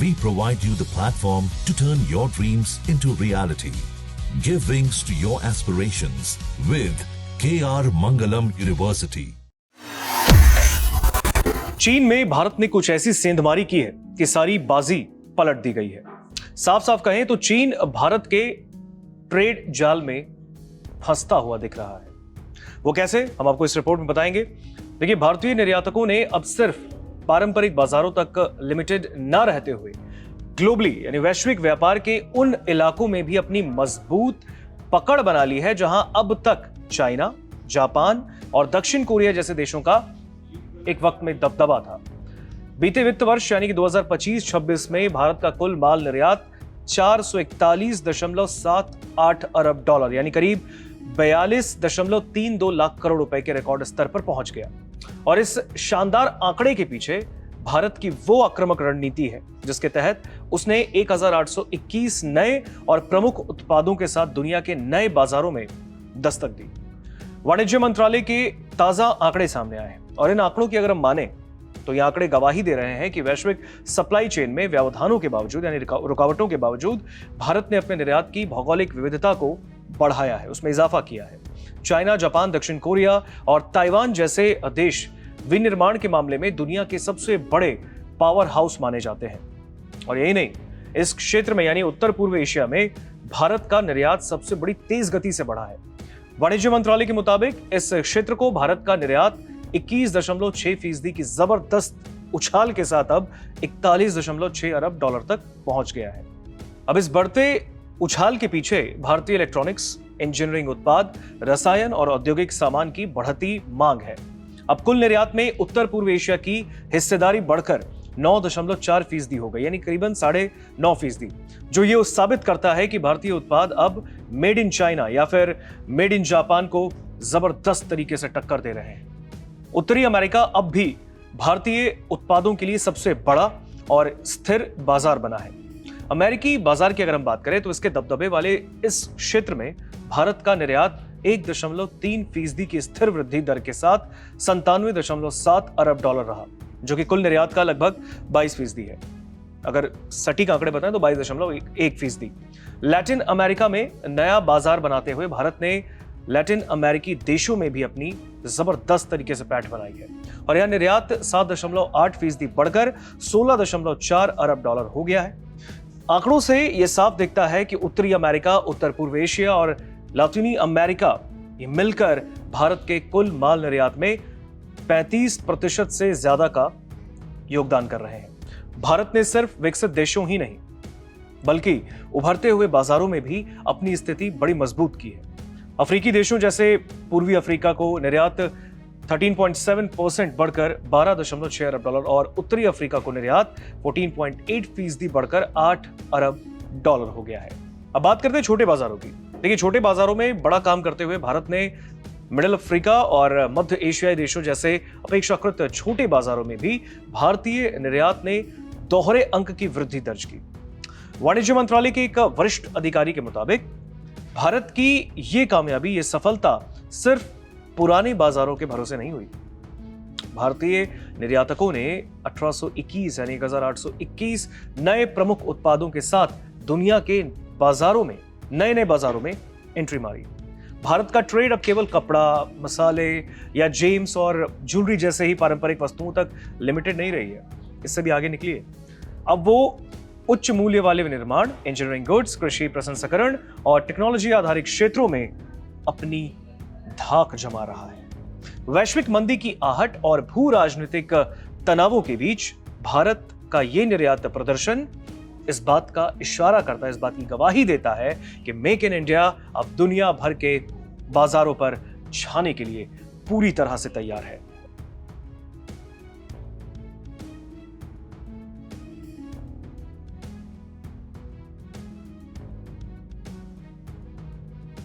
We provide you the platform to turn your dreams into reality. Give wings to your aspirations with KR Mangalam University. चीन में भारत ने कुछ ऐसी सेंधमारी की है कि सारी बाजी पलट दी गई है। साफ साफ कहें तो चीन भारत के ट्रेड जाल में फंसता हुआ दिख रहा है। वो कैसे, हम आपको इस रिपोर्ट में बताएंगे। देखिए, भारतीय निर्यातकों ने अब सिर्फ पारंपरिक बाजारों तक लिमिटेड ना रहते हुए ग्लोबली यानी वैश्विक व्यापार के उन इलाकों में भी अपनी मजबूत पकड़ बना ली है जहां अब तक चाइना, जापान और दक्षिण कोरिया जैसे देशों का एक वक्त में दबदबा था। बीते वित्त वर्ष यानी कि 2025-26 में भारत का कुल माल निर्यात 441.78 अरब डॉलर यानी करीब 42.32 लाख करोड़ रुपए के रिकॉर्ड स्तर पर पहुंच गया। और इस शानदार आंकड़े के पीछे भारत की वो आक्रामक रणनीति है जिसके तहत उसने 1821 नए और प्रमुख उत्पादों के साथ दुनिया के नए बाजारों में दस्तक दी। वाणिज्य मंत्रालय के ताजा आंकड़े सामने आए हैं और इन आंकड़ों की अगर हम माने तो ये आंकड़े गवाही दे रहे हैं कि वैश्विक सप्लाई चेन में व्यवधानों के बावजूद यानी रुकावटों के बावजूद भारत ने अपने निर्यात की भौगोलिक विविधता को बढ़ाया है, उसमें इजाफा किया है। चाइना, जापान, दक्षिण कोरिया और ताइवान जैसे देश विनिर्माण के मामले में दुनिया के सबसे बड़े पावर हाउस माने जाते हैं। और यही नहीं, इस क्षेत्र में यानी उत्तर पूर्व एशिया में भारत का निर्यात सबसे बड़ी तेज गति से बढ़ा है। वाणिज्य मंत्रालय के मुताबिक इस क्षेत्र को भारत का निर्यात 21.6% की जबरदस्त उछाल के साथ अब 41.6 अरब डॉलर तक पहुंच गया है। अब इस बढ़ते उछाल के पीछे भारतीय इलेक्ट्रॉनिक्स, इंजीनियरिंग उत्पाद, रसायन और औद्योगिक सामान की बढ़ती मांग है। अब कुल निर्यात में उत्तर पूर्व एशिया की हिस्सेदारी बढ़कर 9.4% हो गई यानी करीबन 9.5%, जो ये साबित करता है कि भारतीय उत्पाद अब मेड इन चाइना या फिर मेड इन जापान को जबरदस्त तरीके से टक्कर दे रहे हैं। उत्तरी अमेरिका अब भी भारतीय उत्पादों के लिए सबसे बड़ा और स्थिर बाजार बना है। अमेरिकी बाजार की अगर हम बात करें तो इसके दबदबे वाले इस क्षेत्र में भारत का निर्यात 1.3% की स्थिर वृद्धि दर के साथ 97.7 अरब डॉलर रहा, जो कि कुल निर्यात का लगभग 22% है। अगर सटीक आंकड़े बताएं तो 22.1%। लैटिन अमेरिका में नया बाजार बनाते हुए भारत ने लैटिन अमेरिकी देशों में भी अपनी जबरदस्त तरीके से पैठ बनाई है और यह निर्यात 7.8% बढ़कर 16.4 अरब डॉलर हो गया है। आंकड़ों से यह साफ दिखता है कि उत्तरी अमेरिका, उत्तर पूर्व एशिया और लातिनी अमेरिका ये मिलकर भारत के कुल माल निर्यात में 35% से ज्यादा का योगदान कर रहे हैं। भारत ने सिर्फ विकसित देशों ही नहीं बल्कि उभरते हुए बाजारों में भी अपनी स्थिति बड़ी मजबूत की है। अफ्रीकी देशों जैसे पूर्वी अफ्रीका को निर्यात 13.7% बढ़कर 12.6 अरब डॉलर और उत्तरी अफ्रीका को निर्यात 14.8% बढ़कर 8 अरब डॉलर हो गया है। अब बात करते हैं छोटे बाजारों की। देखिए, छोटे बाजारों में बड़ा काम करते हुए भारत ने मिडिल अफ्रीका और मध्य एशियाई देशों जैसे अपेक्षाकृत छोटे बाजारों में भी भारतीय निर्यात ने दोहरे अंक की वृद्धि दर्ज की। वाणिज्य मंत्रालय के एक वरिष्ठ अधिकारी के मुताबिक भारत की ये कामयाबी, ये सफलता सिर्फ पुराने बाजारों के भरोसे नहीं हुई। भारतीय निर्यातकों ने 1821 यानी 1821 नए प्रमुख उत्पादों के साथ दुनिया के बाजारों में नए बाजारों में एंट्री मारी। भारत का ट्रेड अब केवल कपड़ा, मसाले या जेम्स और ज्वेलरी जैसे ही पारंपरिक वस्तुओं तक लिमिटेड नहीं रही है, इससे भी आगे निकली है। अब वो उच्च मूल्य वाले विनिर्माण, इंजीनियरिंग गुड्स, कृषि प्रसंस्करण और टेक्नोलॉजी आधारित क्षेत्रों में अपनी धाक जमा रहा है। वैश्विक मंदी की आहट और भू राजनीतिक तनावों के बीच भारत का ये निर्यात प्रदर्शन इस बात का इशारा करता है, इस बात की गवाही देता है कि मेक इन इंडिया अब दुनिया भर के बाजारों पर छाने के लिए पूरी तरह से तैयार है।